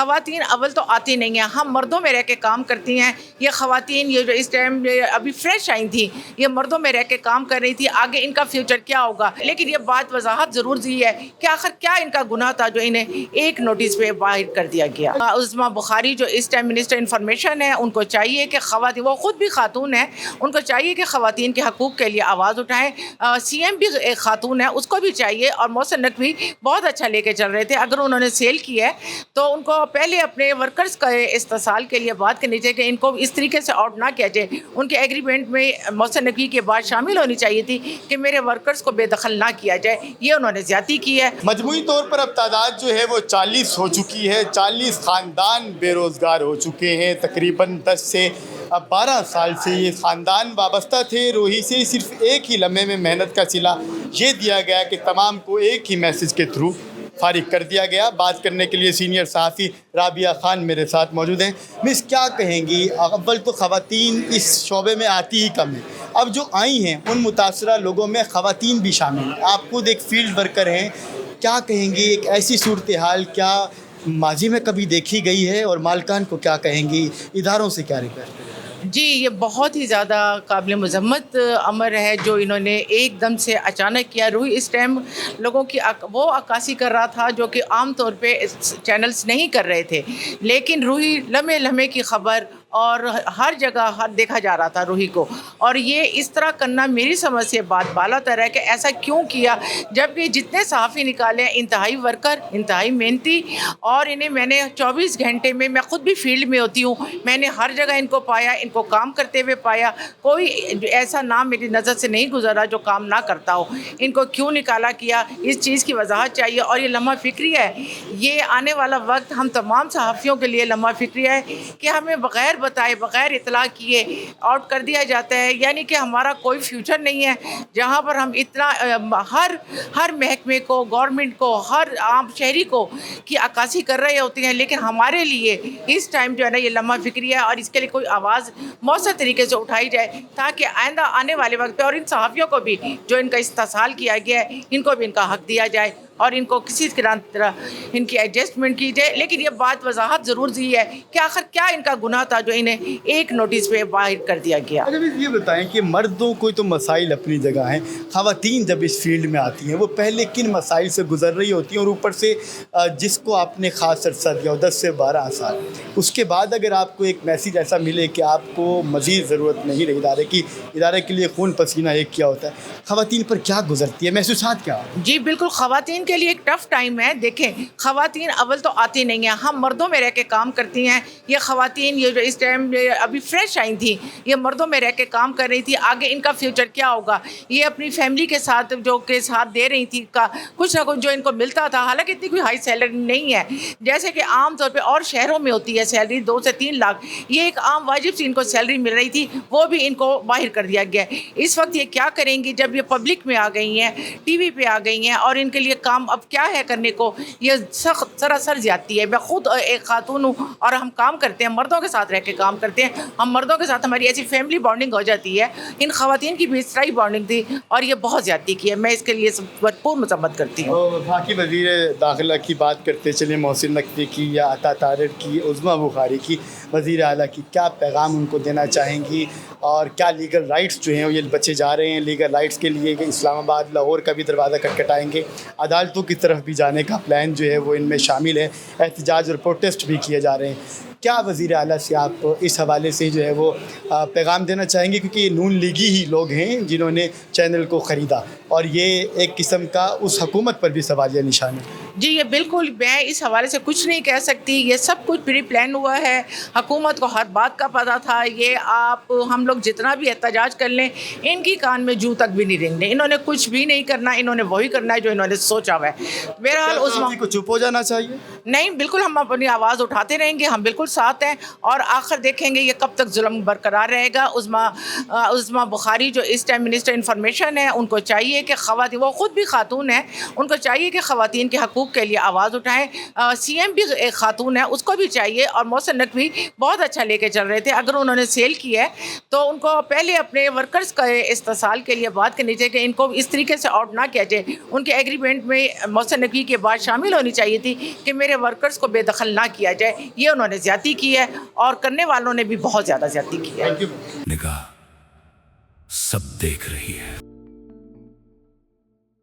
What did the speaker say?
خواتین اول تو آتی نہیں ہیں, ہم مردوں میں رہ کے کام کرتی ہیں. یہ خواتین یہ جو اس ٹائم ابھی فریش آئی تھیں, یہ مردوں میں رہ کے کام کر رہی تھی, آگے ان کا فیوچر کیا ہوگا. لیکن یہ بات وضاحت ضرور دی ہے کہ آخر کیا ان کا گناہ تھا جو انہیں ایک نوٹس پہ باہر کر دیا گیا. عظمیٰ بخاری جو اس ٹائم منسٹر انفارمیشن ہے, ان کو چاہیے کہ خواتین, وہ خود بھی خاتون ہیں, ان کو چاہیے کہ خواتین کے حقوق کے لیے آواز اٹھائیں. سی ایم بھی ایک خاتون ہے, اس کو بھی چاہیے, اور محسن نقوی بہت اچھا لے کے چل رہے تھے. اگر انہوں نے سیل کی ہے تو ان کو پہلے اپنے ورکرز کا استحصال کے لیے بات کرنی چاہیے کہ ان کو اس طریقے سے آؤٹ نہ کیا جائے. ان کے ایگریمنٹ میں محسن نقوی کی بات شامل ہونی چاہیے تھی کہ میرے ورکرز کو بے دخل نہ کیا جائے. یہ انہوں نے زیادتی کی ہے. مجموعی طور پر اب تعداد جو ہے وہ 40 ہو چکی ہے. 40 خاندان بے روزگار ہو چکے ہیں. تقریباً 10 سے 12 سال سے یہ خاندان وابستہ تھے روہی سے. صرف ایک ہی لمحے میں محنت کا صلہ یہ دیا گیا کہ تمام کو ایک ہی میسج کے تھرو فارغ کر دیا گیا. بات کرنے کے لیے سینئر صحافی رابعہ خان میرے ساتھ موجود ہیں. مس, کیا کہیں گی؟ اول تو خواتین اس شعبے میں آتی ہی کم ہیں, اب جو آئی ہیں ان متاثرہ لوگوں میں خواتین بھی شامل ہیں. آپ خود ایک فیلڈ ورکر ہیں, کیا کہیں گی ایک ایسی صورتحال کیا ماضی میں کبھی دیکھی گئی ہے, اور مالکان کو کیا کہیں گی, اداروں سے کیا ریکویسٹ کریں؟ جی, یہ بہت ہی زیادہ قابل مذمت امر ہے جو انہوں نے ایک دم سے اچانک کیا. روہی اس ٹائم لوگوں کی وہ عکاسی کر رہا تھا جو کہ عام طور پہ چینلز نہیں کر رہے تھے, لیکن روہی لمحے لمحے کی خبر اور ہر جگہ دیکھا جا رہا تھا روہی کو. اور یہ اس طرح کرنا میری سمجھ سے بات بالا تر ہے کہ ایسا کیوں کیا, جبکہ جتنے صحافی نکالے ہیں انتہائی ورکر, انتہائی محنتی, اور انہیں میں نے 24 گھنٹے میں خود بھی فیلڈ میں ہوتی ہوں, میں نے ہر جگہ ان کو پایا, ان کو کام کرتے ہوئے پایا. کوئی ایسا نام میری نظر سے نہیں گزرا جو کام نہ کرتا ہو. ان کو کیوں نکالا کیا, اس چیز کی وضاحت چاہیے. اور یہ لمحہ فکری ہے, یہ آنے والا وقت ہم تمام صحافیوں کے لیے لمحہ فکری ہے کہ ہمیں بغیر بتائے, بغیر اطلاع کیے آؤٹ کر دیا جاتا ہے. یعنی کہ ہمارا کوئی فیوچر نہیں ہے, جہاں پر ہم اتنا ہر محکمے کو, گورنمنٹ کو, ہر عام شہری کو کی عکاسی کر رہے ہوتے ہیں, لیکن ہمارے لیے اس ٹائم جو ہے نا یہ لمحہ فکری ہے. اور اس کے لیے کوئی آواز مؤثر طریقے سے اٹھائی جائے تاکہ آئندہ آنے والے وقت پہ, اور ان صحافیوں کو بھی جو ان کا استحصال کیا گیا ہے, ان کو بھی ان کا حق دیا جائے اور ان کو کسی طرح ان کی ایڈجسٹمنٹ کی جائے. لیکن یہ بات وضاحت ضرور دی ہے کہ آخر کیا ان کا گناہ تھا جو انہیں ایک نوٹس پہ باہر کر دیا گیا. اچھا, یہ بتائیں کہ مردوں کو تو مسائل اپنی جگہ ہیں, خواتین جب اس فیلڈ میں آتی ہیں وہ پہلے کن مسائل سے گزر رہی ہوتی ہیں, اور اوپر سے جس کو آپ نے خاص عرصہ دیا 10 سے 12 سال, اس کے بعد اگر آپ کو ایک میسیج ایسا ملے کہ آپ کو مزید ضرورت نہیں رہی ادارے کے لیے خون پسینہ ایک کیا ہوتا ہے, خواتین پر کیا گزرتی ہے, محسوسات کیا؟ جی بالکل, خواتین کے لیے ایک ٹف ٹائم ہے. دیکھیں, خواتین اول تو آتی نہیں ہیں, ہم مردوں میں رہ کے کام کرتی ہیں. یہ خواتین یہ جو اس ٹائم ابھی فریش آئی تھیں, یہ مردوں میں رہ کے کام کر رہی تھی, آگے ان کا فیوچر کیا ہوگا. یہ اپنی فیملی کے ساتھ جو کہ ساتھ دے رہی تھی, کچھ نہ کچھ جو ان کو ملتا تھا, حالانکہ اتنی کوئی ہائی سیلری نہیں ہے جیسے کہ عام طور پہ اور شہروں میں ہوتی ہے سیلری 2 سے 3 لاکھ. یہ ایک عام واجب سی ان کو سیلری مل رہی تھی, وہ بھی ان کو باہر کر دیا گیا. اس وقت یہ کیا کریں گی جب یہ پبلک میں آ گئی ہیں, ٹی وی پہ آ گئی ہیں, اور ان کے لیے کام اب کیا ہے کرنے کو. یہ سخت سراسر زیادتی ہے. میں خود ایک خاتون ہوں اور ہم کام کرتے ہیں, مردوں کے ساتھ رہ کے کام کرتے ہیں. ہم مردوں کے ساتھ ہماری ایسی فیملی بانڈنگ ہو جاتی ہے, ان خواتین کی بھی اس طرح ہی بانڈنگ تھی, اور یہ بہت زیادتی کی ہے. میں اس کے لیے بھرپور مذمت کرتی ہوں. باقی وزیر داخلہ کی بات کرتے چلیں, محسن نقوی کی یا عطا طاہر کی, عظمیٰ بخاری کی, وزیر اعلیٰ کی, کیا پیغام ان کو دینا چاہیں گی, اور کیا لیگل رائٹس جو ہیں وہ یہ بچے جا رہے ہیں؟ لیگل رائٹس کے لیے کہ اسلام آباد, لاہور کا بھی دروازہ کھٹکھٹائیں گے, عدالتوں کی طرف بھی جانے کا پلان جو ہے وہ ان میں شامل ہے, احتجاج اور پروٹیسٹ بھی کیے جا رہے ہیں. کیا وزیر اعلیٰ سے آپ اس حوالے سے جو ہے وہ پیغام دینا چاہیں گے, کیونکہ یہ نون لیگی ہی لوگ ہیں جنہوں نے چینل کو خریدا, اور یہ ایک قسم کا اس حکومت پر بھی سوالیہ نشان ہے. جی, یہ بالکل, میں اس حوالے سے کچھ نہیں کہہ سکتی. یہ سب کچھ پری پلان ہوا ہے, حکومت کو ہر بات کا پتہ تھا. یہ ہم لوگ جتنا بھی احتجاج کر لیں, ان کی کان میں جو تک بھی نہیں رینگنے. انہوں نے کچھ بھی نہیں کرنا, انہوں نے وہی کرنا ہے جو انہوں نے سوچا ہوا ہے. بہرحال عظمیٰ کو چپ ہو جانا چاہیے. نہیں, بالکل ہم اپنی آواز اٹھاتے رہیں گے, ہم بالکل ساتھ ہیں, اور آخر دیکھیں گے یہ کب تک ظلم برقرار رہے گا. عظمیٰ بخاری جو اس ٹائم منسٹر انفارمیشن ہے, ان کو چاہیے کہ خواتین, وہ خود بھی خاتون ہیں, ان کو چاہیے کہ خواتین کے حقوق کے لیے آواز اٹھائیں. سی ایم بھی ایک خاتون ہے, اس کو بھی چاہیے, اور محسن نقوی بہت اچھا لے کے چل رہے تھے. اگر انہوں نے سیل کی ہے تو ان کو پہلے اپنے ورکرز کا استحصال کے لیے بات کرنی چاہیے کہ ان کو اس طریقے سے آؤٹ نہ کیا جائے. ان کے ایگریمنٹ میں محسن نقوی کی بات شامل ہونی چاہیے تھی کہ میرے ورکرز کو بے دخل نہ کیا جائے. یہ انہوں نے زیادتی کی ہے اور کرنے والوں نے بھی بہت زیادہ زیادتی کی ہے. نگاہ سب دیکھ رہی ہے.